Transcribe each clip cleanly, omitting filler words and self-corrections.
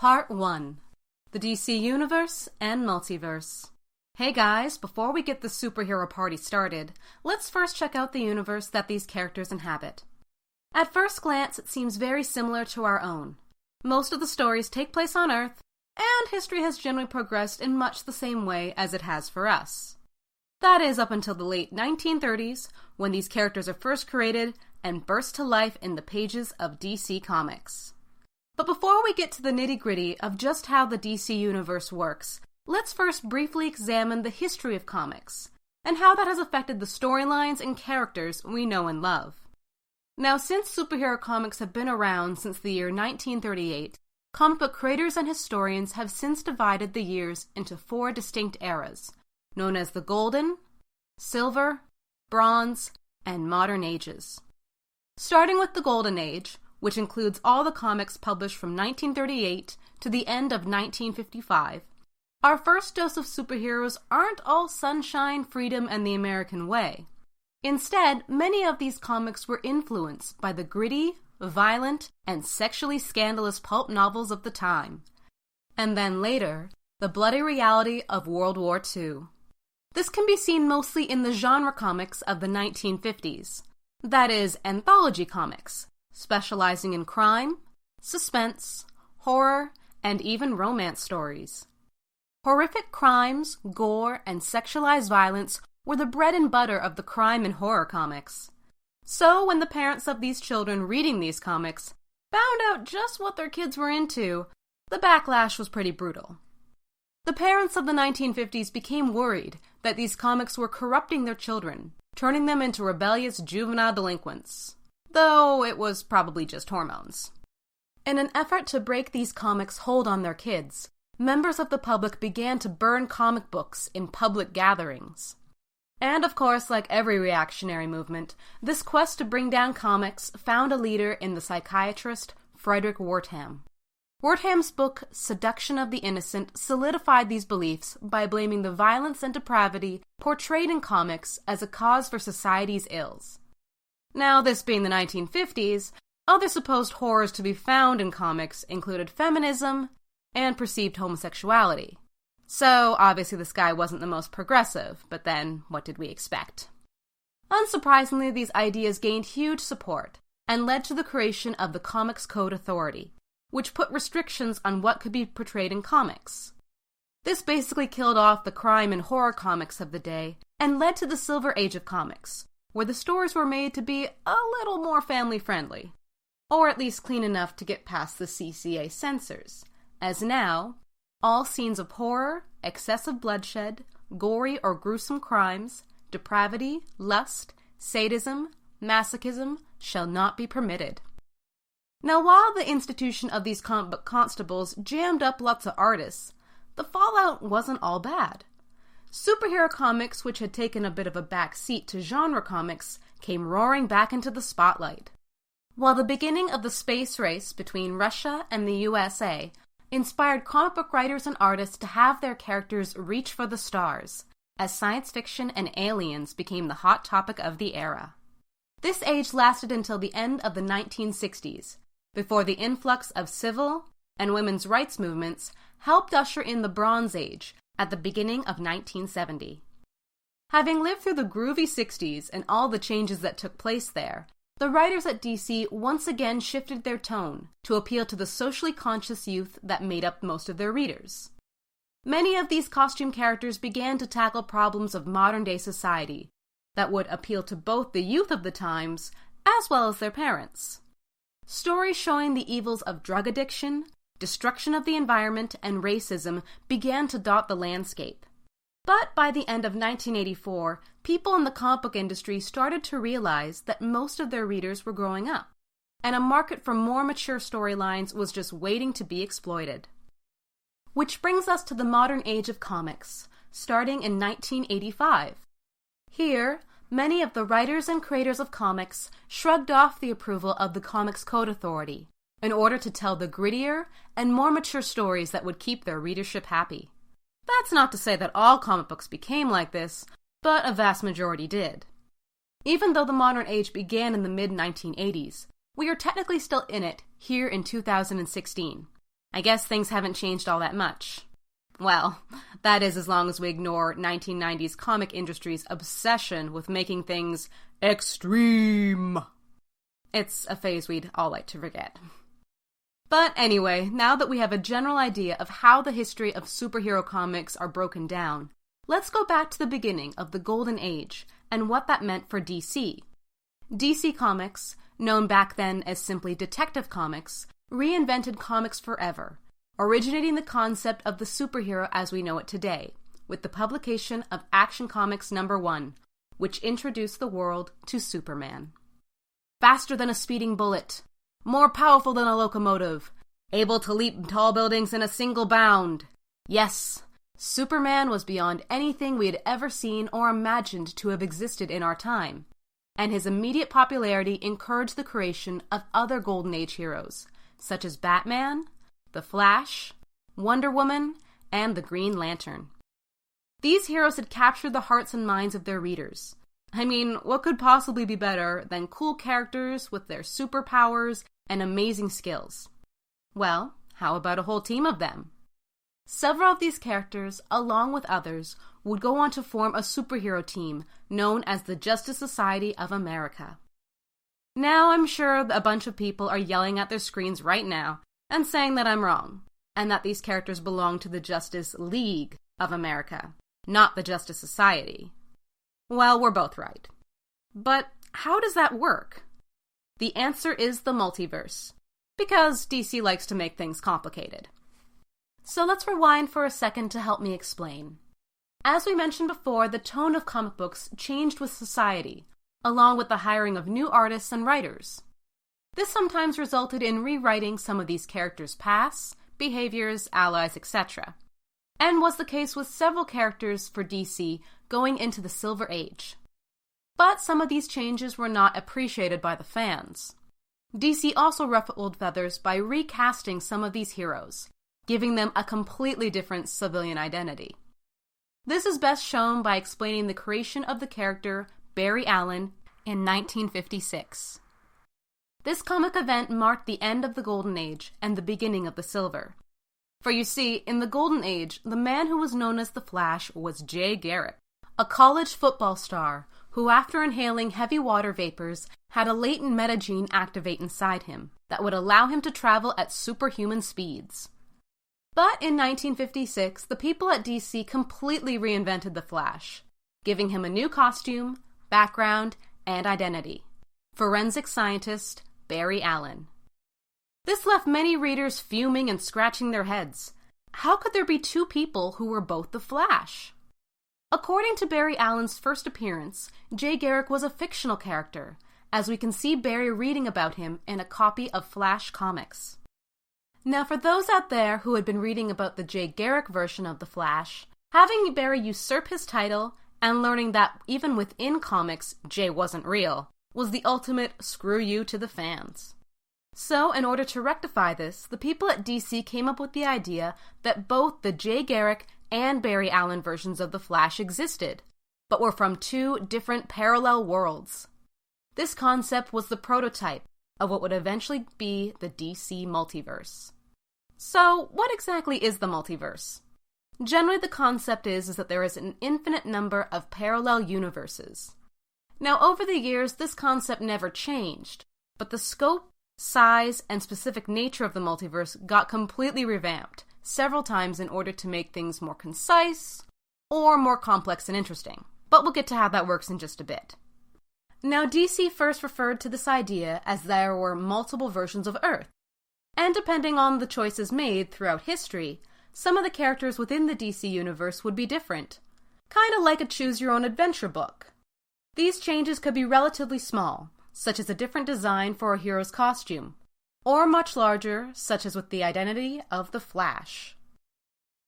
Part 1. The DC Universe and Multiverse. Hey guys, before we get the superhero party started, let's first check out the universe that these characters inhabit. At first glance, it seems very similar to our own. Most of the stories take place on Earth, and history has generally progressed in much the same way as it has for us. That is up until the late 1930s, when these characters are first created and burst to life in the pages of DC Comics. But before we get to the nitty-gritty of just how the DC Universe works, let's first briefly examine the history of comics, and how that has affected the storylines and characters we know and love. Now, since superhero comics have been around since the year 1938, comic book creators and historians have since divided the years into 4 distinct eras, known as the Golden, Silver, Bronze, and Modern Ages. Starting with the Golden Age, which includes all the comics published from 1938 to the end of 1955, our first dose of superheroes aren't all sunshine, freedom, and the American way. Instead, many of these comics were influenced by the gritty, violent, and sexually scandalous pulp novels of the time. And then later, the bloody reality of World War II. This can be seen mostly in the genre comics of the 1950s. That is, anthology comics, specializing in crime, suspense, horror, and even romance stories. Horrific crimes, gore, and sexualized violence were the bread and butter of the crime and horror comics. So when the parents of these children reading these comics found out just what their kids were into, the backlash was pretty brutal. The parents of the 1950s became worried that these comics were corrupting their children, turning them into rebellious juvenile delinquents. Though it was probably just hormones. In an effort to break these comics' hold on their kids, members of the public began to burn comic books in public gatherings. And of course, like every reactionary movement, this quest to bring down comics found a leader in the psychiatrist Frederick Wertham. Wertham's book, Seduction of the Innocent, solidified these beliefs by blaming the violence and depravity portrayed in comics as a cause for society's ills. Now, this being the 1950s, other supposed horrors to be found in comics included feminism and perceived homosexuality. So, obviously this guy wasn't the most progressive, but then, what did we expect? Unsurprisingly, these ideas gained huge support, and led to the creation of the Comics Code Authority, which put restrictions on what could be portrayed in comics. This basically killed off the crime and horror comics of the day, and led to the Silver Age of comics, where the stories were made to be a little more family-friendly, or at least clean enough to get past the CCA censors, as now, all scenes of horror, excessive bloodshed, gory or gruesome crimes, depravity, lust, sadism, masochism shall not be permitted. Now, while the institution of these comic book constables jammed up lots of artists, the fallout wasn't all bad. Superhero comics, which had taken a bit of a back seat to genre comics, came roaring back into the spotlight. While the beginning of the space race between Russia and the USA inspired comic book writers and artists to have their characters reach for the stars, as science fiction and aliens became the hot topic of the era. This age lasted until the end of the 1960s, before the influx of civil and women's rights movements helped usher in the Bronze Age at the beginning of 1970. Having lived through the groovy 60s and all the changes that took place there, the writers at DC once again shifted their tone to appeal to the socially conscious youth that made up most of their readers. Many of these costume characters began to tackle problems of modern-day society that would appeal to both the youth of the times as well as their parents. Stories showing the evils of drug addiction, destruction of the environment, and racism began to dot the landscape. But by the end of 1984, people in the comic book industry started to realize that most of their readers were growing up, and a market for more mature storylines was just waiting to be exploited. Which brings us to the modern age of comics, starting in 1985. Here, many of the writers and creators of comics shrugged off the approval of the Comics Code Authority in order to tell the grittier and more mature stories that would keep their readership happy. That's not to say that all comic books became like this, but a vast majority did. Even though the modern age began in the mid-1980s, we are technically still in it here in 2016. I guess things haven't changed all that much. Well, that is as long as we ignore 1990s comic industry's obsession with making things extreme. It's a phase we'd all like to forget. But anyway, now that we have a general idea of how the history of superhero comics are broken down, let's go back to the beginning of the Golden Age and what that meant for DC. DC Comics, known back then as simply Detective Comics, reinvented comics forever, originating the concept of the superhero as we know it today, with the publication of Action Comics #1, which introduced the world to Superman. Faster than a speeding bullet, more powerful than a locomotive, able to leap tall buildings in a single bound. Yes, Superman was beyond anything we had ever seen or imagined to have existed in our time, and his immediate popularity encouraged the creation of other Golden Age heroes, such as Batman, The Flash, Wonder Woman, and the Green Lantern. These heroes had captured the hearts and minds of their readers. I mean, what could possibly be better than cool characters with their superpowers and amazing skills? Well, how about a whole team of them? Several of these characters, along with others, would go on to form a superhero team known as the Justice Society of America. Now, I'm sure a bunch of people are yelling at their screens right now and saying that I'm wrong, and that these characters belong to the Justice League of America, not the Justice Society. Well, we're both right. But how does that work? The answer is the multiverse, because DC likes to make things complicated. So let's rewind for a second to help me explain. As we mentioned before, the tone of comic books changed with society, along with the hiring of new artists and writers. This sometimes resulted in rewriting some of these characters' pasts, behaviors, allies, etc., and was the case with several characters for DC going into the Silver Age. But some of these changes were not appreciated by the fans. DC also ruffled feathers by recasting some of these heroes, giving them a completely different civilian identity. This is best shown by explaining the creation of the character Barry Allen in 1956. This comic event marked the end of the Golden Age and the beginning of the Silver. For you see, in the Golden Age, the man who was known as the Flash was Jay Garrick, a college football star who, after inhaling heavy water vapors, had a latent metagene activate inside him that would allow him to travel at superhuman speeds. But in 1956, the people at DC completely reinvented the Flash, giving him a new costume, background, and identity: forensic scientist Barry Allen. This left many readers fuming and scratching their heads. How could there be two people who were both the Flash? According to Barry Allen's first appearance, Jay Garrick was a fictional character, as we can see Barry reading about him in a copy of Flash Comics. Now, for those out there who had been reading about the Jay Garrick version of the Flash, having Barry usurp his title and learning that even within comics Jay wasn't real was the ultimate screw you to the fans. So, in order to rectify this, the people at DC came up with the idea that both the Jay Garrick and Barry Allen versions of the Flash existed, but were from two different parallel worlds. This concept was the prototype of what would eventually be the DC multiverse. So, what exactly is the multiverse? Generally, the concept is that there is an infinite number of parallel universes. Now, over the years, this concept never changed, but the scope, size, and specific nature of the multiverse got completely revamped several times in order to make things more concise or more complex and interesting. But we'll get to how that works in just a bit. Now, DC first referred to this idea as there were multiple versions of Earth, and depending on the choices made throughout history, some of the characters within the DC universe would be different, kind of like a choose-your-own-adventure book. These changes could be relatively small, such as a different design for a hero's costume, or much larger, such as with the identity of the Flash.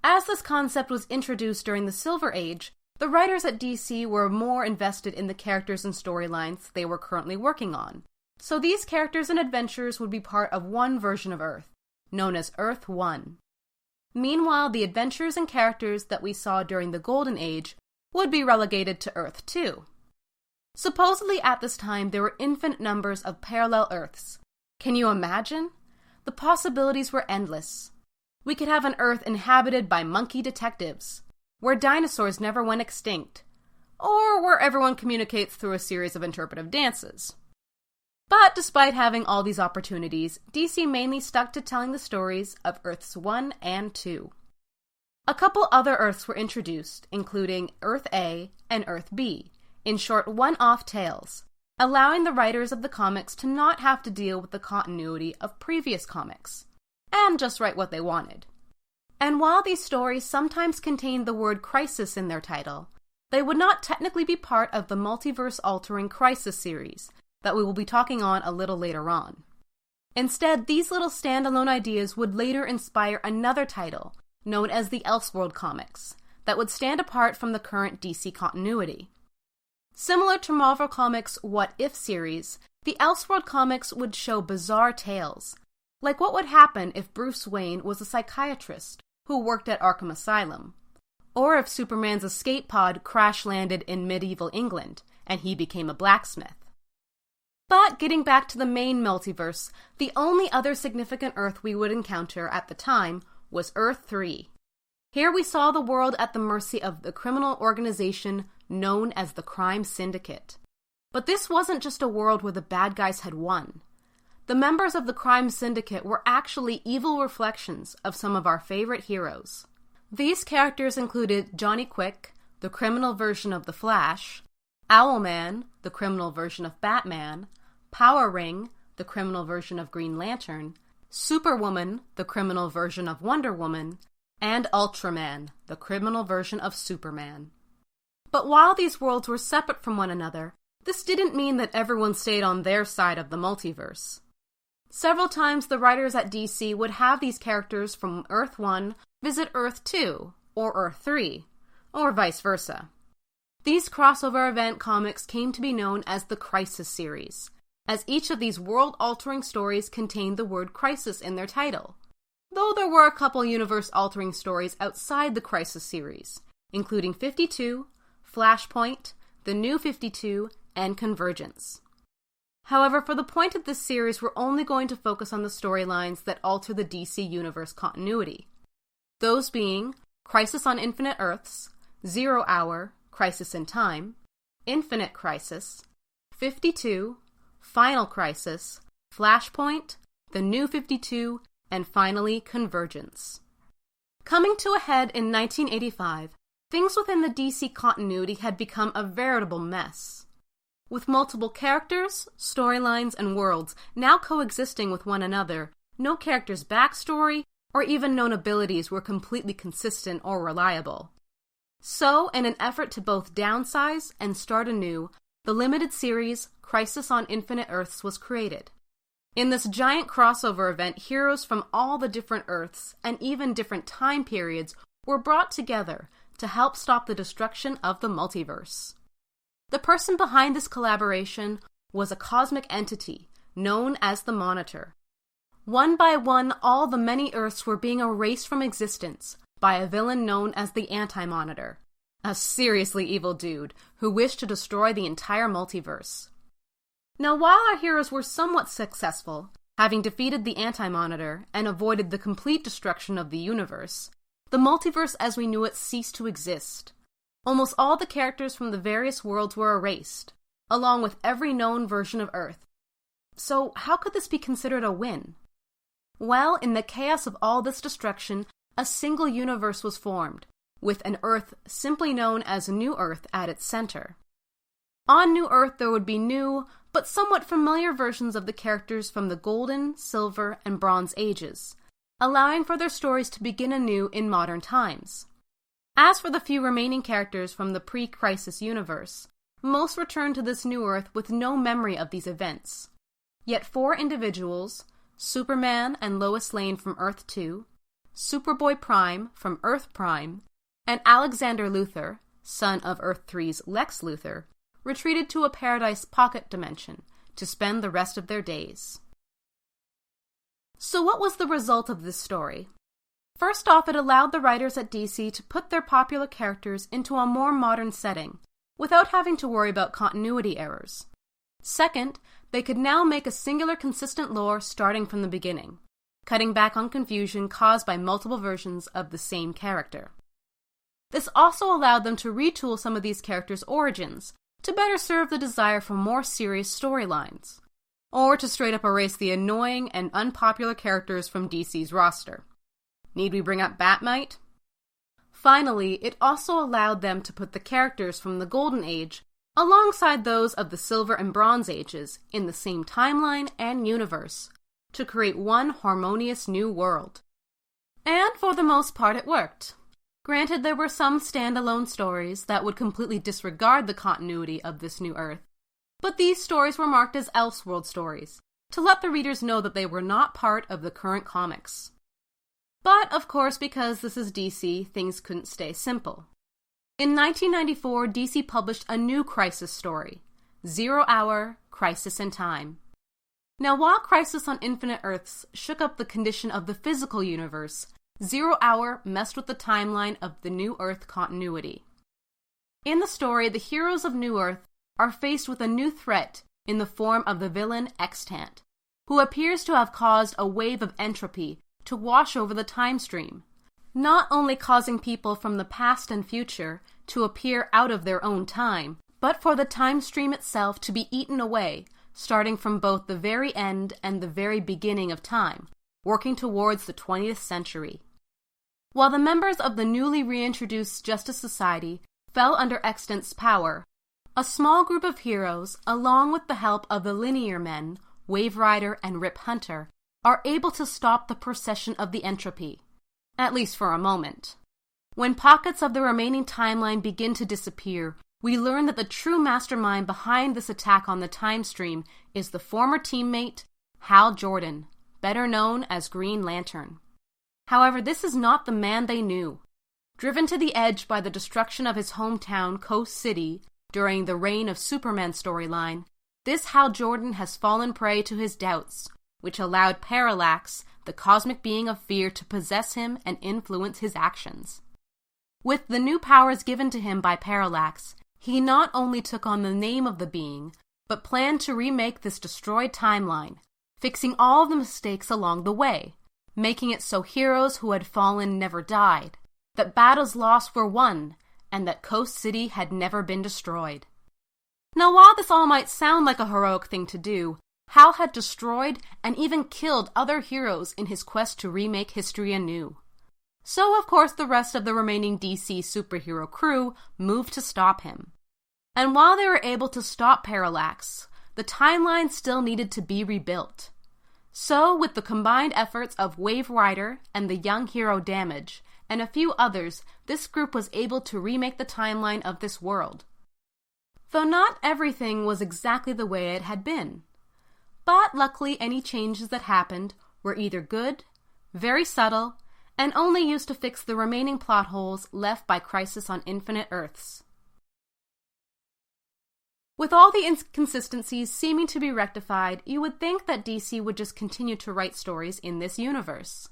As this concept was introduced during the Silver Age, the writers at DC were more invested in the characters and storylines they were currently working on, so these characters and adventures would be part of one version of Earth, known as Earth 1. Meanwhile, the adventures and characters that we saw during the Golden Age would be relegated to Earth 2. Supposedly at this time there were infinite numbers of parallel Earths. Can you imagine? The possibilities were endless. We could have an Earth inhabited by monkey detectives, where dinosaurs never went extinct, or where everyone communicates through a series of interpretive dances. But despite having all these opportunities, DC mainly stuck to telling the stories of Earths 1 and 2. A couple other Earths were introduced, including Earth A and Earth B, in short one-off tales, allowing the writers of the comics to not have to deal with the continuity of previous comics, and just write what they wanted. And while these stories sometimes contained the word crisis in their title, they would not technically be part of the multiverse-altering Crisis series that we will be talking on a little later on. Instead, these little standalone ideas would later inspire another title, known as the Elseworld comics, that would stand apart from the current DC continuity. Similar to Marvel Comics' What If series, the Elseworld comics would show bizarre tales, like what would happen if Bruce Wayne was a psychiatrist who worked at Arkham Asylum, or if Superman's escape pod crash-landed in medieval England and he became a blacksmith. But getting back to the main multiverse, the only other significant Earth we would encounter at the time was Earth 3. Here we saw the world at the mercy of the criminal organization known as the Crime Syndicate. But this wasn't just a world where the bad guys had won. The members of the Crime Syndicate were actually evil reflections of some of our favorite heroes. These characters included Johnny Quick, the criminal version of the Flash, Owlman, the criminal version of Batman, Power Ring, the criminal version of Green Lantern, Superwoman, the criminal version of Wonder Woman, and Ultraman, the criminal version of Superman. But while these worlds were separate from one another, this didn't mean that everyone stayed on their side of the multiverse. Several times the writers at DC would have these characters from Earth 1 visit Earth 2, or Earth 3, or vice versa. These crossover event comics came to be known as the Crisis series, as each of these world-altering stories contained the word crisis in their title, though there were a couple universe-altering stories outside the Crisis series, including 52, Flashpoint, The New 52, and Convergence. However, for the point of this series, we're only going to focus on the storylines that alter the DC Universe continuity. Those being Crisis on Infinite Earths, 0 Hour, Crisis in Time, Infinite Crisis, 52, Final Crisis, Flashpoint, The New 52, and finally Convergence. Coming to a head in 1985, things within the DC continuity had become a veritable mess. With multiple characters, storylines, and worlds now coexisting with one another, no character's backstory or even known abilities were completely consistent or reliable. So, in an effort to both downsize and start anew, the limited series Crisis on Infinite Earths was created. In this giant crossover event, heroes from all the different Earths and even different time periods were brought together to help stop the destruction of the multiverse. The person behind this collaboration was a cosmic entity known as the Monitor. One by one, all the many Earths were being erased from existence by a villain known as the Anti-Monitor, a seriously evil dude who wished to destroy the entire multiverse. Now, while our heroes were somewhat successful, having defeated the Anti-Monitor and avoided the complete destruction of the universe, the multiverse as we knew it ceased to exist. Almost all the characters from the various worlds were erased, along with every known version of Earth. So how could this be considered a win? Well, in the chaos of all this destruction, a single universe was formed, with an Earth simply known as New Earth at its center. On New Earth there would be new, but somewhat familiar versions of the characters from the Golden, Silver, and Bronze Ages, allowing for their stories to begin anew in modern times. As for the few remaining characters from the pre-Crisis universe, most returned to this new Earth with no memory of these events. Yet 4 individuals, Superman and Lois Lane from Earth 2, Superboy Prime from Earth Prime, and Alexander Luthor, son of Earth 3's Lex Luthor, retreated to a Paradise Pocket dimension to spend the rest of their days. So what was the result of this story? First off, it allowed the writers at DC to put their popular characters into a more modern setting, without having to worry about continuity errors. Second, they could now make a singular consistent lore starting from the beginning, cutting back on confusion caused by multiple versions of the same character. This also allowed them to retool some of these characters' origins to better serve the desire for more serious storylines, or to straight up erase the annoying and unpopular characters from DC's roster. Need we bring up Batmite? Finally, it also allowed them to put the characters from the Golden Age alongside those of the Silver and Bronze Ages in the same timeline and universe to create one harmonious new world. And for the most part it worked. Granted, there were some standalone stories that would completely disregard the continuity of this new Earth, but these stories were marked as Elseworld stories, to let the readers know that they were not part of the current comics. But, of course, because this is DC, things couldn't stay simple. In 1994, DC published a new Crisis story, 0 Hour, Crisis in Time. Now, while Crisis on Infinite Earths shook up the condition of the physical universe, 0 Hour messed with the timeline of the New Earth continuity. In the story, the heroes of New Earth are faced with a new threat in the form of the villain Extant, who appears to have caused a wave of entropy to wash over the time stream, not only causing people from the past and future to appear out of their own time, but for the time stream itself to be eaten away, starting from both the very end and the very beginning of time, working towards the 20th century. While the members of the newly reintroduced Justice Society fell under Extant's power, a small group of heroes, along with the help of the Linear Men, Wave Rider, and Rip Hunter, are able to stop the procession of the entropy, at least for a moment. When pockets of the remaining timeline begin to disappear, we learn that the true mastermind behind this attack on the time stream is the former teammate, Hal Jordan, better known as Green Lantern. However, this is not the man they knew. Driven to the edge by the destruction of his hometown, Coast City, during the Reign of Superman storyline, this Hal Jordan has fallen prey to his doubts, which allowed Parallax, the cosmic being of fear, to possess him and influence his actions. With the new powers given to him by Parallax, he not only took on the name of the being, but planned to remake this destroyed timeline, fixing all of the mistakes along the way, making it so heroes who had fallen never died, that battles lost were won, and that Coast City had never been destroyed. Now, while this all might sound like a heroic thing to do, Hal had destroyed and even killed other heroes in his quest to remake history anew. So, of course, the rest of the remaining DC superhero crew moved to stop him. And while they were able to stop Parallax, the timeline still needed to be rebuilt. So, with the combined efforts of Wave Rider and the young hero Damage, and a few others, this group was able to remake the timeline of this world. Though not everything was exactly the way it had been. But luckily, any changes that happened were either good, very subtle, and only used to fix the remaining plot holes left by Crisis on Infinite Earths. With all the inconsistencies seeming to be rectified, you would think that DC would just continue to write stories in this universe.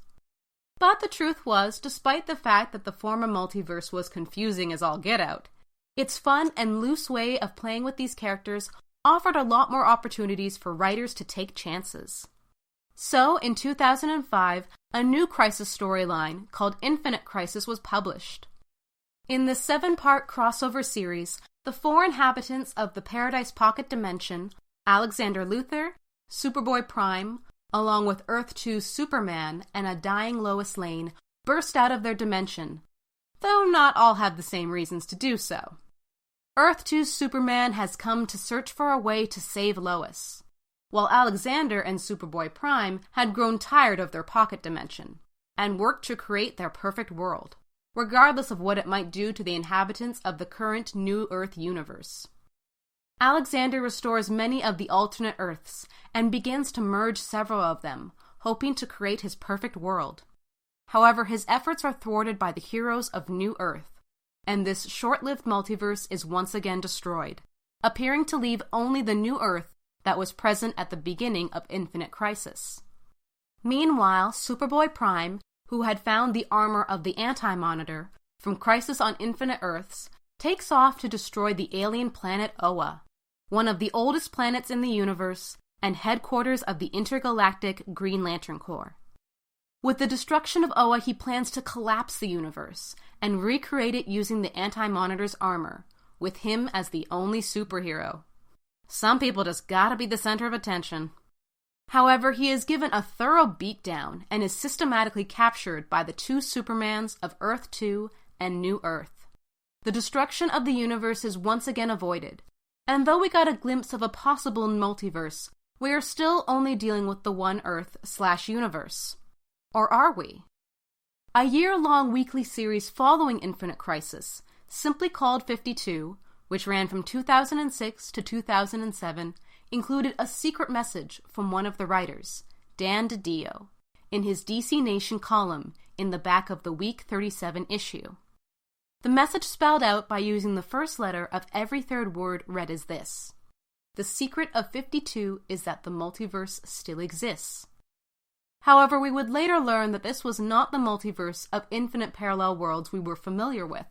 But the truth was, despite the fact that the former multiverse was confusing as all get out, its fun and loose way of playing with these characters offered a lot more opportunities for writers to take chances. So, in 2005, a new Crisis storyline called Infinite Crisis was published. In this 7-part crossover series, the 4 inhabitants of the Paradise Pocket Dimension, Alexander Luthor, Superboy Prime, along with Earth 2's Superman and a dying Lois Lane, burst out of their dimension, though not all have the same reasons to do so. Earth 2's Superman has come to search for a way to save Lois, while Alexander and Superboy Prime had grown tired of their pocket dimension, and worked to create their perfect world, regardless of what it might do to the inhabitants of the current New Earth universe. Alexander restores many of the alternate Earths, and begins to merge several of them, hoping to create his perfect world. However, his efforts are thwarted by the heroes of New Earth, and this short-lived multiverse is once again destroyed, appearing to leave only the New Earth that was present at the beginning of Infinite Crisis. Meanwhile, Superboy Prime, who had found the armor of the Anti-Monitor from Crisis on Infinite Earths, takes off to destroy the alien planet Oa, one of the oldest planets in the universe and headquarters of the intergalactic Green Lantern Corps. With the destruction of Oa, he plans to collapse the universe and recreate it using the Anti-Monitor's armor, with him as the only superhero. Some people just gotta be the center of attention. However, he is given a thorough beatdown and is systematically captured by the two Supermans of Earth 2 and New Earth. The destruction of the universe is once again avoided, and though we got a glimpse of a possible multiverse, we are still only dealing with the one Earth/universe. Or are we? A year-long weekly series following Infinite Crisis, simply called 52, which ran from 2006 to 2007, included a secret message from one of the writers, Dan DiDio, in his DC Nation column in the back of the Week 37 issue. The message spelled out by using the first letter of every third word read as this: "The secret of 52 is that the multiverse still exists." However, we would later learn that this was not the multiverse of infinite parallel worlds we were familiar with.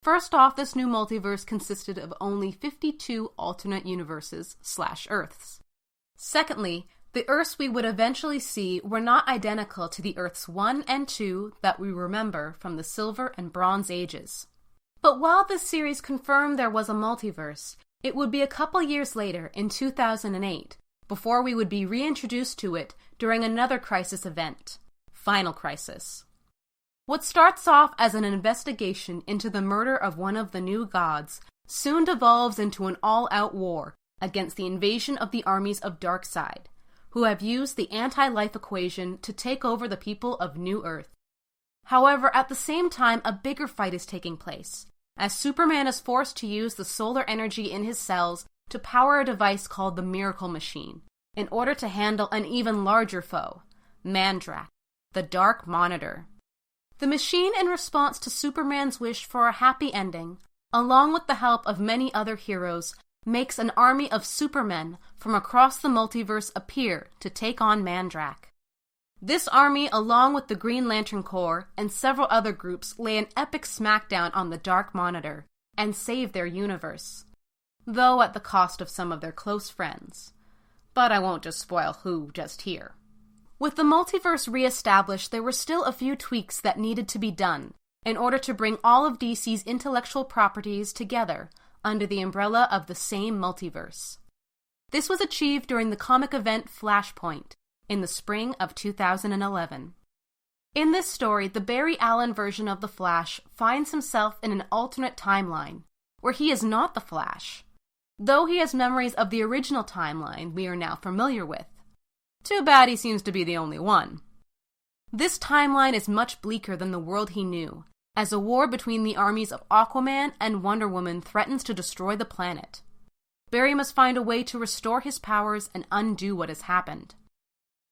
First off, this new multiverse consisted of only 52 alternate universes/Earths. Secondly, the Earths we would eventually see were not identical to the Earths 1 and 2 that we remember from the Silver and Bronze Ages. But while this series confirmed there was a multiverse, it would be a couple years later, in 2008, before we would be reintroduced to it during another Crisis event, Final Crisis. What starts off as an investigation into the murder of one of the new gods soon devolves into an all-out war against the invasion of the armies of Darkseid, who have used the anti-life equation to take over the people of New Earth. However, at the same time, a bigger fight is taking place, as Superman is forced to use the solar energy in his cells to power a device called the Miracle Machine, in order to handle an even larger foe, Mandrak, the Dark Monitor. The machine, in response to Superman's wish for a happy ending, along with the help of many other heroes, makes an army of Supermen from across the multiverse appear to take on Mandrak. This army, along with the Green Lantern Corps and several other groups, lay an epic smackdown on the Dark Monitor and save their universe, though at the cost of some of their close friends. But I won't just spoil who just here. With the multiverse re-established, there were still a few tweaks that needed to be done in order to bring all of DC's intellectual properties together under the umbrella of the same multiverse. This was achieved during the comic event Flashpoint in the spring of 2011. In this story, the Barry Allen version of the Flash finds himself in an alternate timeline, where he is not the Flash, though he has memories of the original timeline we are now familiar with. Too bad he seems to be the only one. This timeline is much bleaker than the world he knew, as a war between the armies of Aquaman and Wonder Woman threatens to destroy the planet. Barry must find a way to restore his powers and undo what has happened.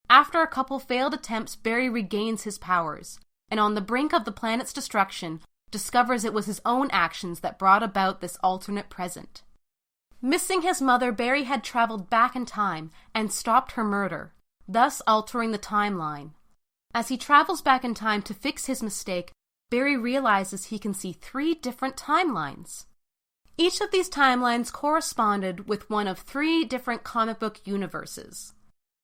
After a couple failed attempts, Barry regains his powers, and on the brink of the planet's destruction, discovers it was his own actions that brought about this alternate present. Missing his mother, Barry had traveled back in time and stopped her murder, thus altering the timeline. As he travels back in time to fix his mistake, Barry realizes he can see 3 different timelines. Each of these timelines corresponded with one of 3 different comic book universes.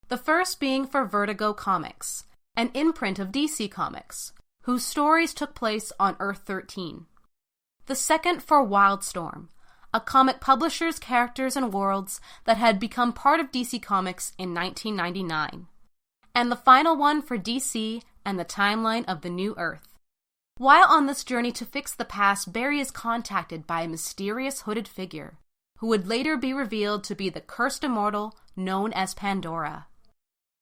The first being for Vertigo Comics, an imprint of DC Comics, whose stories took place on Earth 13. The second for Wildstorm, a comic publisher's characters and worlds that had become part of DC Comics in 1999. And the final one for DC and the timeline of the New Earth. While on this journey to fix the past, Barry is contacted by a mysterious hooded figure, who would later be revealed to be the cursed immortal known as Pandora.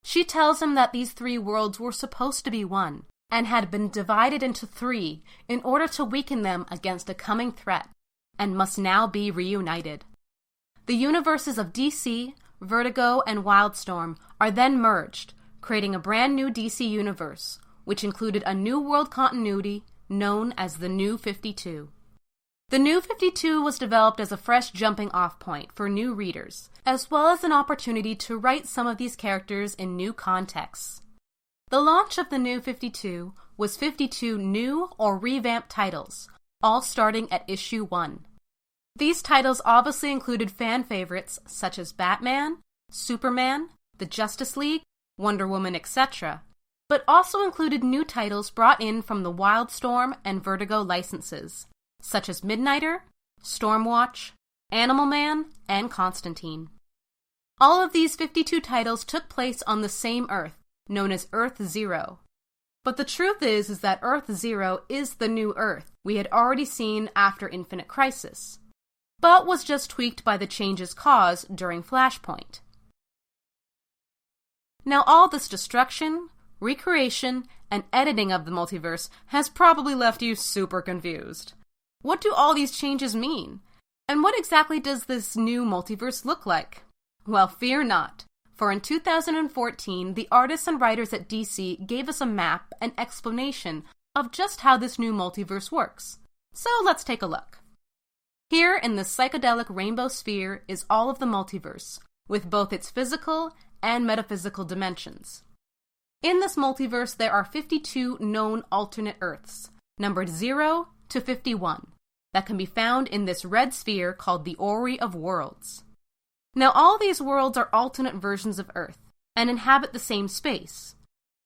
She tells him that these 3 worlds were supposed to be one, and had been divided into 3 in order to weaken them against a coming threat, and must now be reunited. The universes of DC, Vertigo, and Wildstorm are then merged, creating a brand new DC universe, which included a new world continuity known as the New 52. The New 52 was developed as a fresh jumping-off point for new readers, as well as an opportunity to write some of these characters in new contexts. The launch of the New 52 was 52 new or revamped titles, all starting at issue 1. These titles obviously included fan favorites such as Batman, Superman, the Justice League, Wonder Woman, etc., but also included new titles brought in from the Wildstorm and Vertigo licenses, such as Midnighter, Stormwatch, Animal Man, and Constantine. All of these 52 titles took place on the same Earth, known as Earth Zero. But the truth is that Earth Zero is the new Earth we had already seen after Infinite Crisis, but was just tweaked by the changes caused during Flashpoint. Now all this destruction, recreation, and editing of the multiverse has probably left you super confused. What do all these changes mean? And what exactly does this new multiverse look like? Well, fear not, for in 2014, the artists and writers at DC gave us a map and explanation of just how this new multiverse works. So let's take a look. Here in the psychedelic rainbow sphere is all of the multiverse, with both its physical and metaphysical dimensions. In this multiverse, there are 52 known alternate Earths, numbered 0 to 51, that can be found in this red sphere called the Orrery of Worlds. Now all these worlds are alternate versions of Earth, and inhabit the same space.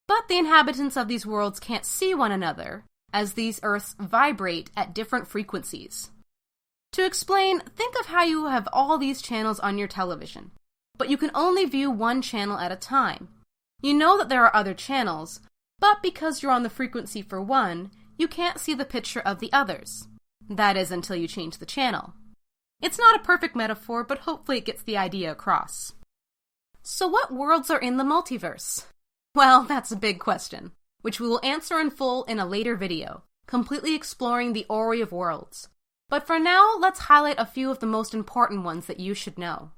But the inhabitants of these worlds can't see one another, as these Earths vibrate at different frequencies. To explain, think of how you have all these channels on your television, but you can only view one channel at a time. You know that there are other channels, but because you're on the frequency for one, you can't see the picture of the others. That is, until you change the channel. It's not a perfect metaphor, but hopefully it gets the idea across. So what worlds are in the multiverse? Well, that's a big question, which we will answer in full in a later video, completely exploring the Orrery of Worlds. But for now, let's highlight a few of the most important ones that you should know.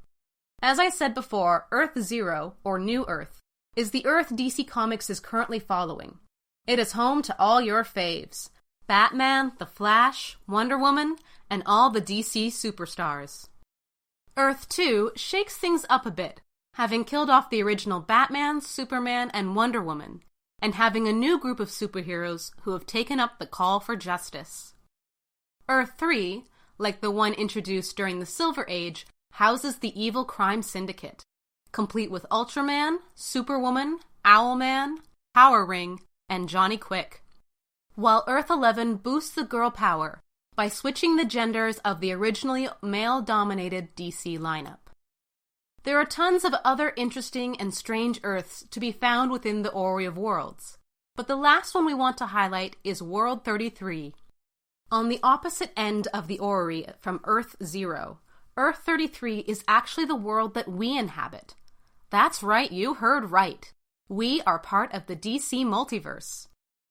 As I said before, Earth Zero, or New Earth, is the Earth DC Comics is currently following. It is home to all your faves: Batman, The Flash, Wonder Woman, and all the DC superstars. Earth 2 shakes things up a bit, having killed off the original Batman, Superman, and Wonder Woman, and having a new group of superheroes who have taken up the call for justice. Earth 3, like the one introduced during the Silver Age, houses the evil crime syndicate, complete with Ultraman, Superwoman, Owlman, Power Ring, and Johnny Quick. While Earth 11 boosts the girl power by switching the genders of the originally male-dominated DC lineup. There are tons of other interesting and strange Earths to be found within the Orrery of Worlds, but the last one we want to highlight is World 33. On the opposite end of the Orrery from Earth 0, Earth 33 is actually the world that we inhabit. That's right, you heard right. We are part of the DC multiverse.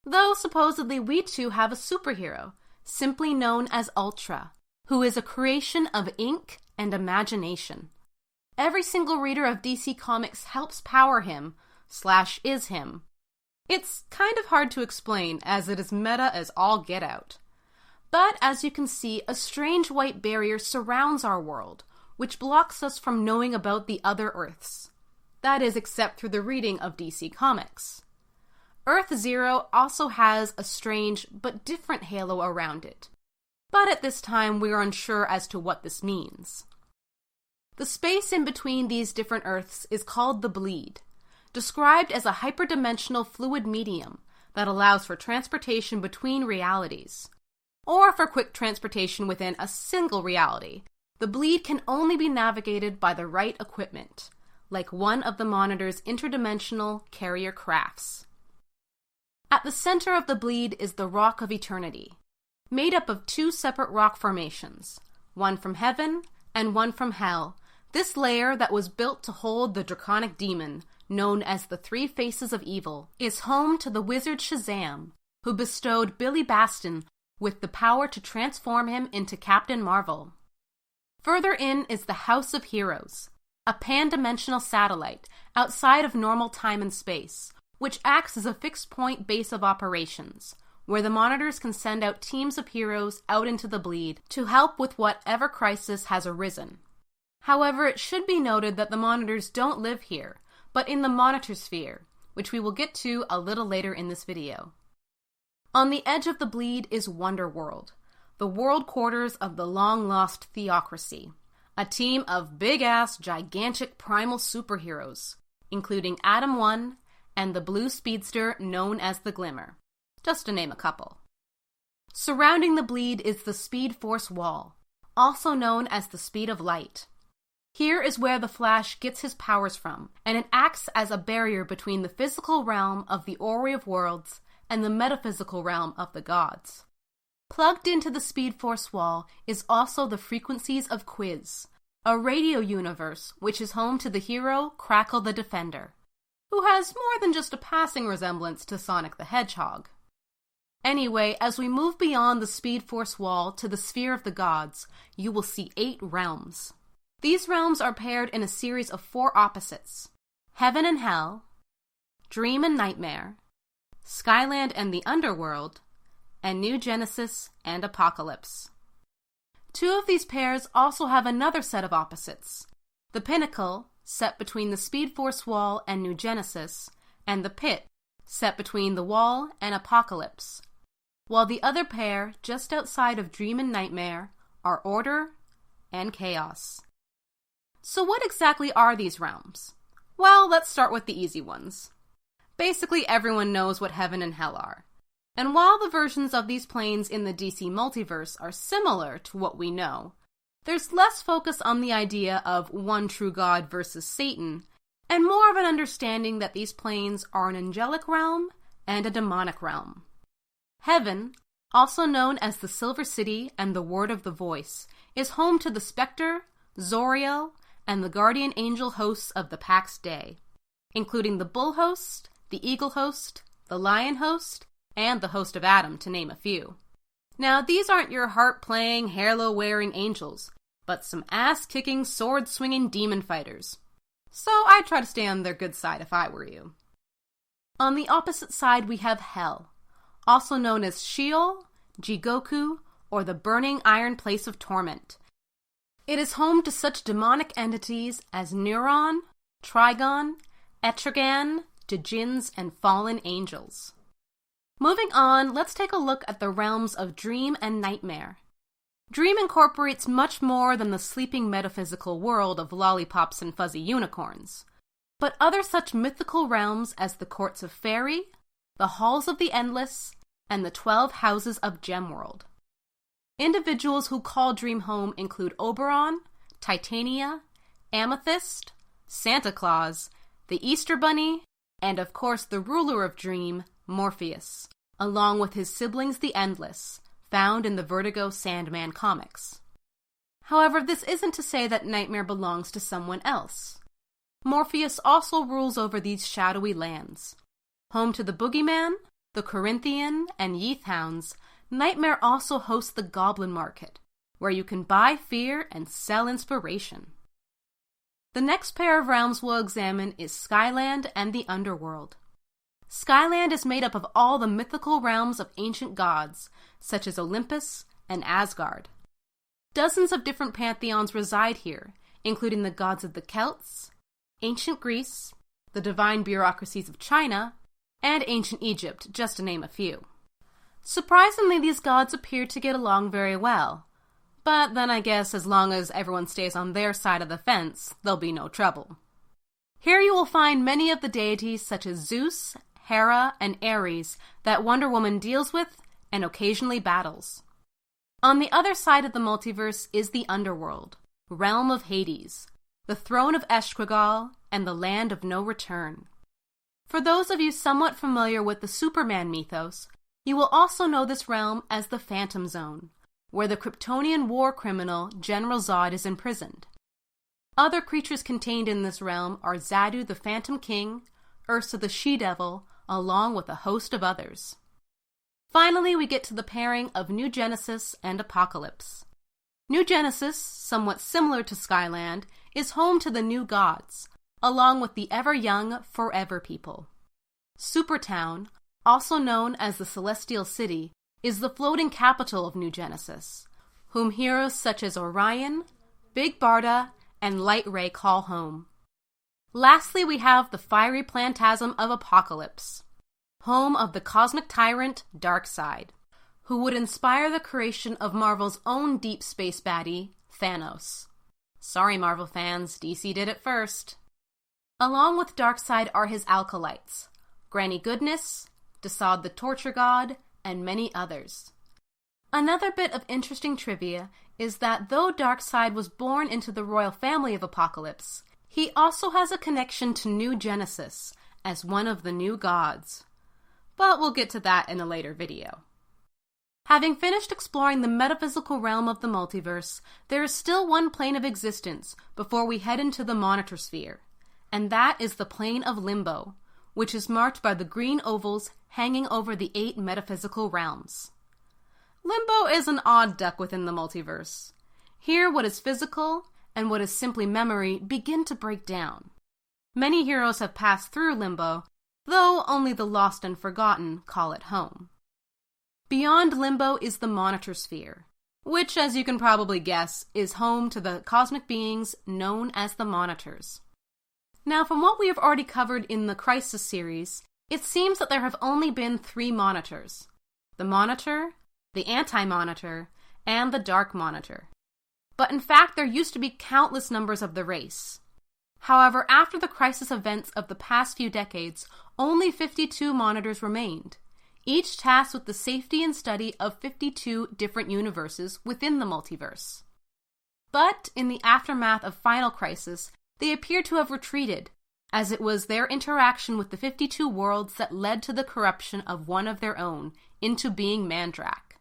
Though supposedly we too have a superhero, simply known as Ultra, who is a creation of ink and imagination. Every single reader of DC Comics helps power him, / is him. It's kind of hard to explain, as it is meta as all get out. But as you can see, a strange white barrier surrounds our world, which blocks us from knowing about the other Earths. That is, except through the reading of DC Comics. Earth Zero also has a strange but different halo around it. But at this time, we are unsure as to what this means. The space in between these different Earths is called the Bleed, described as a hyperdimensional fluid medium that allows for transportation between realities. Or for quick transportation within a single reality, the Bleed can only be navigated by the right equipment, like one of the Monitor's interdimensional carrier crafts. At the center of the Bleed is the Rock of Eternity, made up of 2 separate rock formations, one from heaven and one from hell. This layer that was built to hold the draconic demon, known as the 3 Faces of Evil, is home to the wizard Shazam, who bestowed Billy Baston with the power to transform him into Captain Marvel. Further in is the House of Heroes, a pan-dimensional satellite outside of normal time and space, which acts as a fixed-point base of operations, where the Monitors can send out teams of heroes out into the Bleed to help with whatever crisis has arisen. However, it should be noted that the Monitors don't live here, but in the Monitor Sphere, which we will get to a little later in this video. On the edge of the Bleed is Wonderworld, the world quarters of the long-lost Theocracy, a team of big-ass, gigantic primal superheroes, including Atom 1, and the blue speedster known as the Glimmer, just to name a couple. Surrounding the bleed is the Speed Force Wall, also known as the Speed of Light. Here is where the Flash gets his powers from, and it acts as a barrier between the physical realm of the Orrery of Worlds and the metaphysical realm of the gods. Plugged into the Speed Force Wall is also the Frequencies of Quiz, a radio universe which is home to the hero Crackle the Defender, who has more than just a passing resemblance to Sonic the Hedgehog. Anyway, as we move beyond the Speed Force Wall to the Sphere of the Gods, you will see 8 realms. These realms are paired in a series of 4 opposites: Heaven and Hell, Dream and Nightmare, Skyland and the Underworld, and New Genesis and Apokolips. 2 of these pairs also have another set of opposites: the Pinnacle, set between the Speed Force Wall and New Genesis, and the Pit, set between the Wall and Apokolips, while the other pair, just outside of Dream and Nightmare, are Order and Chaos. So what exactly are these realms? Well, let's start with the easy ones. Basically, everyone knows what Heaven and Hell are. And while the versions of these planes in the DC multiverse are similar to what we know, there's less focus on the idea of one true god versus Satan, and more of an understanding that these planes are an angelic realm and a demonic realm. Heaven, also known as the Silver City and the Word of the Voice, is home to the Spectre, Zoriel, and the guardian angel hosts of the Pax Day, including the Bull Host, the Eagle Host, the Lion Host, and the Host of Adam, to name a few. Now, these aren't your harp-playing, halo-wearing angels, but some ass-kicking, sword-swinging demon fighters. So I'd try to stay on their good side if I were you. On the opposite side, we have Hell, also known as Sheol, Jigoku, or the Burning Iron Place of Torment. It is home to such demonic entities as Neuron, Trigon, Etrigan, Djinns, and fallen angels. Moving on, let's take a look at the realms of Dream and Nightmare. Dream incorporates much more than the sleeping metaphysical world of lollipops and fuzzy unicorns, but other such mythical realms as the Courts of Fairy, the Halls of the Endless, and the 12 Houses of Gemworld. Individuals who call Dream home include Oberon, Titania, Amethyst, Santa Claus, the Easter Bunny, and of course the ruler of Dream, Morpheus, along with his siblings the Endless, found in the Vertigo Sandman comics. However, this isn't to say that Nightmare belongs to someone else. Morpheus also rules over these shadowy lands. Home to the Boogeyman, the Corinthian, and Yeathhounds, Nightmare also hosts the Goblin Market, where you can buy fear and sell inspiration. The next pair of realms we'll examine is Skyland and the Underworld. Skyland is made up of all the mythical realms of ancient gods, such as Olympus and Asgard. Dozens of different pantheons reside here, including the gods of the Celts, ancient Greece, the divine bureaucracies of China, and ancient Egypt, just to name a few. Surprisingly, these gods appear to get along very well, but then I guess as long as everyone stays on their side of the fence, there'll be no trouble. Here you will find many of the deities such as Zeus, Hera, and Ares that Wonder Woman deals with and occasionally battles. On the other side of the multiverse is the Underworld, realm of Hades, the throne of Eshkregal, and the land of no return. For those of you somewhat familiar with the Superman mythos, you will also know this realm as the Phantom Zone, where the Kryptonian war criminal General Zod is imprisoned. Other creatures contained in this realm are Zadu the Phantom King, Ursa the She-Devil, along with a host of others. Finally, we get to the pairing of New Genesis and Apokolips. New Genesis, somewhat similar to Skyland, is home to the new gods, along with the ever-young Forever People. Supertown, also known as the Celestial City, is the floating capital of New Genesis, whom heroes such as Orion, Big Barda, and Light Ray call home. Lastly, we have the fiery plantasm of Apokolips, home of the cosmic tyrant Darkseid, who would inspire the creation of Marvel's own deep space baddie, Thanos. Sorry, Marvel fans, DC did it first. Along with Darkseid are his acolytes, Granny Goodness, Desaad the Torture God, and many others. Another bit of interesting trivia is that though Darkseid was born into the royal family of Apokolips, he also has a connection to New Genesis as one of the new gods. But we'll get to that in a later video. Having finished exploring the metaphysical realm of the multiverse, there is still one plane of existence before we head into the Monitor Sphere, and that is the plane of Limbo, which is marked by the green ovals hanging over the 8 metaphysical realms. Limbo is an odd duck within the multiverse. Here, what is physical and what is simply memory begin to break down. Many heroes have passed through Limbo, though only the lost and forgotten call it home. Beyond Limbo is the Monitor Sphere, which, as you can probably guess, is home to the cosmic beings known as the Monitors. Now, from what we have already covered in the Crisis series, it seems that there have only been 3 Monitors: the Monitor, the Anti-Monitor, and the Dark Monitor. But in fact, there used to be countless numbers of the race. However, after the Crisis events of the past few decades, only 52 Monitors remained, each tasked with the safety and study of 52 different universes within the multiverse. But in the aftermath of Final Crisis, they appear to have retreated, as it was their interaction with the 52 worlds that led to the corruption of one of their own into being Mandrak.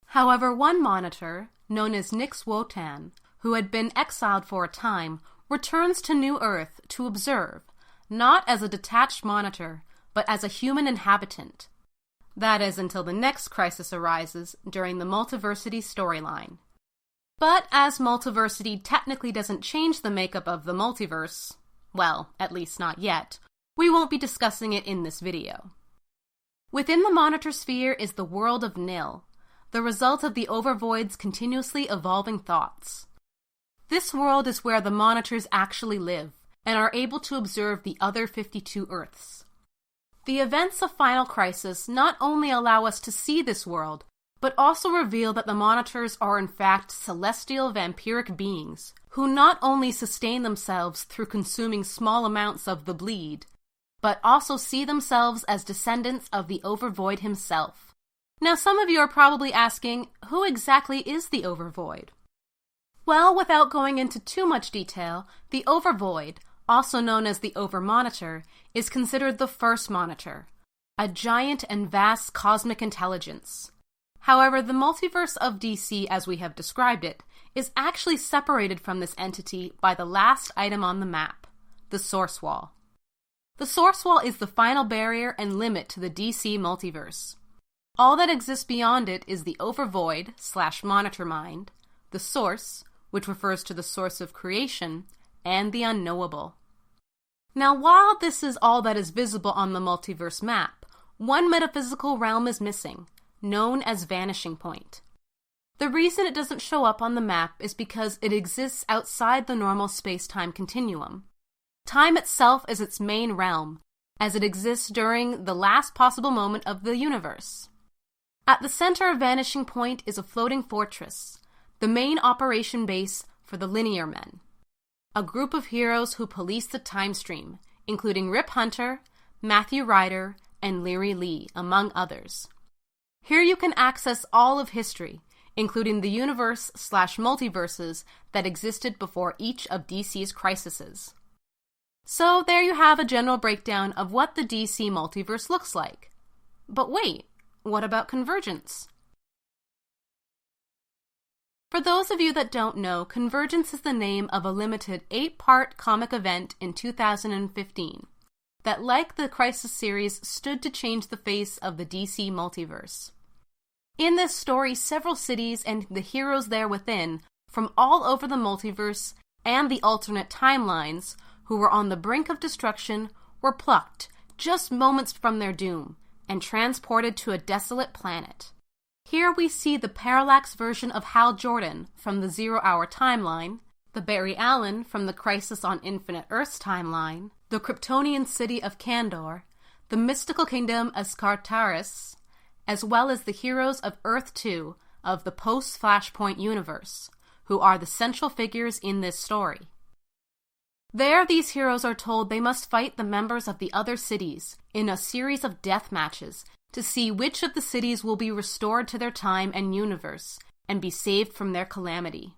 However, one Monitor, known as Nix Wotan, who had been exiled for a time, returns to New Earth to observe, not as a detached Monitor, but as a human inhabitant. That is until the next crisis arises during the Multiversity storyline. But as Multiversity technically doesn't change the makeup of the multiverse, well, at least not yet, we won't be discussing it in this video. Within the Monitor Sphere is the world of Nil, the result of the Overvoid's continuously evolving thoughts. This world is where the Monitors actually live, and are able to observe the other 52 Earths. The events of Final Crisis not only allow us to see this world, but also reveal that the Monitors are in fact celestial vampiric beings, who not only sustain themselves through consuming small amounts of the bleed, but also see themselves as descendants of the Overvoid himself. Now, some of you are probably asking, who exactly is the Overvoid? Well, without going into too much detail, the Overvoid, also known as the Overmonitor, is considered the first Monitor, a giant and vast cosmic intelligence. However, the multiverse of DC, as we have described it, is actually separated from this entity by the last item on the map, the Source Wall. The Source Wall is the final barrier and limit to the DC multiverse. All that exists beyond it is the Overvoid/Monitor Mind, the Source, which refers to the source of creation, and the unknowable. Now, while this is all that is visible on the multiverse map, one metaphysical realm is missing, known as Vanishing Point. The reason it doesn't show up on the map is because it exists outside the normal space-time continuum. Time itself is its main realm, as it exists during the last possible moment of the universe. At the center of Vanishing Point is a floating fortress, the main operation base for the Linear Men, a group of heroes who police the time stream, including Rip Hunter, Matthew Ryder, and Leary Lee, among others. Here you can access all of history, including the universe/multiverses that existed before each of DC's crises. So there you have a general breakdown of what the DC multiverse looks like. But wait, what about Convergence? For those of you that don't know, Convergence is the name of a limited 8-part comic event in 2015 that, like the Crisis series, stood to change the face of the DC multiverse. In this story, several cities and the heroes there within, from all over the multiverse and the alternate timelines, who were on the brink of destruction, were plucked just moments from their doom and transported to a desolate planet. Here we see the Parallax version of Hal Jordan from the Zero Hour timeline, the Barry Allen from the Crisis on Infinite Earths timeline, the Kryptonian city of Kandor, the mystical kingdom of Skartaris, as well as the heroes of Earth 2 of the post-Flashpoint universe, who are the central figures in this story. There, these heroes are told they must fight the members of the other cities in a series of death matches to see which of the cities will be restored to their time and universe and be saved from their calamity.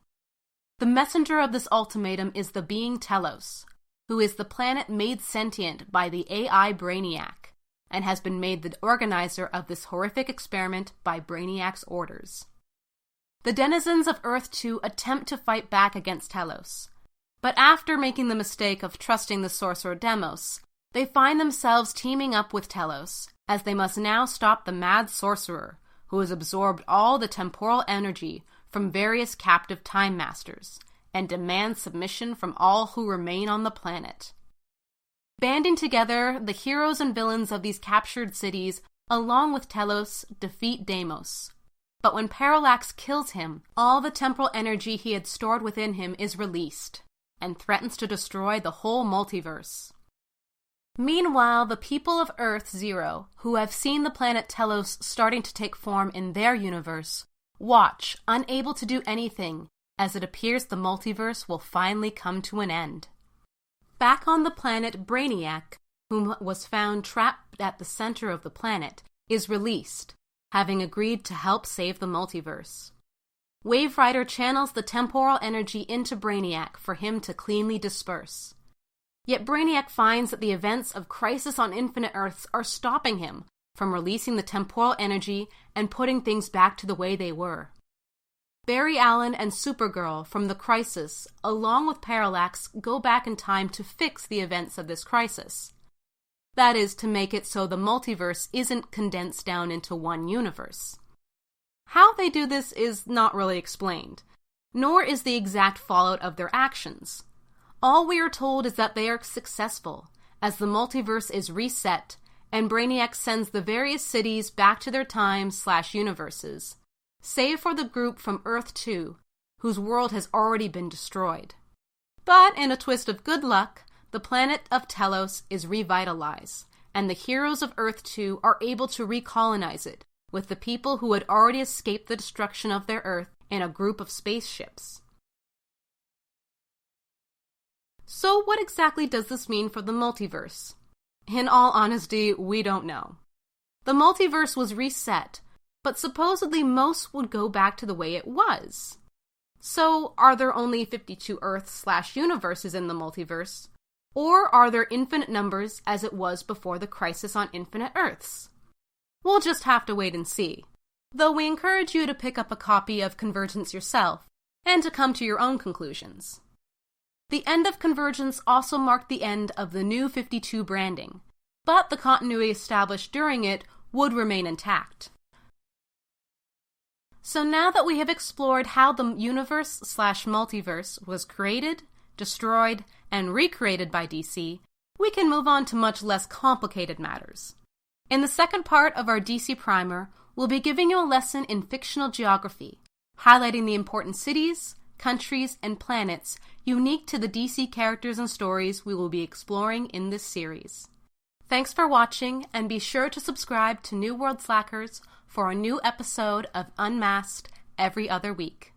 The messenger of this ultimatum is the being Telos, who is the planet made sentient by the AI Brainiac, and has been made the organizer of this horrific experiment by Brainiac's orders. The denizens of Earth 2 attempt to fight back against Telos, but after making the mistake of trusting the sorcerer Demos, they find themselves teaming up with Telos, as they must now stop the mad sorcerer, who has absorbed all the temporal energy from various captive time masters, and demands submission from all who remain on the planet. Banding together, the heroes and villains of these captured cities, along with Telos, defeat Deimos. But when Parallax kills him, all the temporal energy he had stored within him is released, and threatens to destroy the whole multiverse. Meanwhile, the people of Earth Zero, who have seen the planet Telos starting to take form in their universe, watch, unable to do anything, as it appears the multiverse will finally come to an end. Back on the planet, Brainiac, whom was found trapped at the center of the planet, is released, having agreed to help save the multiverse. Wave Rider channels the temporal energy into Brainiac for him to cleanly disperse. Yet Brainiac finds that the events of Crisis on Infinite Earths are stopping him from releasing the temporal energy and putting things back to the way they were. Barry Allen and Supergirl from the Crisis, along with Parallax, go back in time to fix the events of this crisis. That is, to make it so the multiverse isn't condensed down into one universe. How they do this is not really explained, nor is the exact fallout of their actions. All we are told is that they are successful, as the multiverse is reset, and Brainiac sends the various cities back to their times/universes, save for the group from Earth 2, whose world has already been destroyed. But in a twist of good luck, the planet of Telos is revitalized, and the heroes of Earth 2 are able to recolonize it, with the people who had already escaped the destruction of their Earth in a group of spaceships. So what exactly does this mean for the multiverse? In all honesty, we don't know. The multiverse was reset, but supposedly most would go back to the way it was. So, are there only 52 Earths/universes in the multiverse? Or are there infinite numbers as it was before the Crisis on Infinite Earths? We'll just have to wait and see. Though we encourage you to pick up a copy of Convergence yourself, and to come to your own conclusions. The end of Convergence also marked the end of the New 52 branding, but the continuity established during it would remain intact. So now that we have explored how the universe/multiverse was created, destroyed, and recreated by DC, we can move on to much less complicated matters. In the second part of our DC Primer, we'll be giving you a lesson in fictional geography, highlighting the important cities, countries, and planets unique to the DC characters and stories we will be exploring in this series. Thanks for watching, and be sure to subscribe to New World Slackers for a new episode of UnMasked every other week.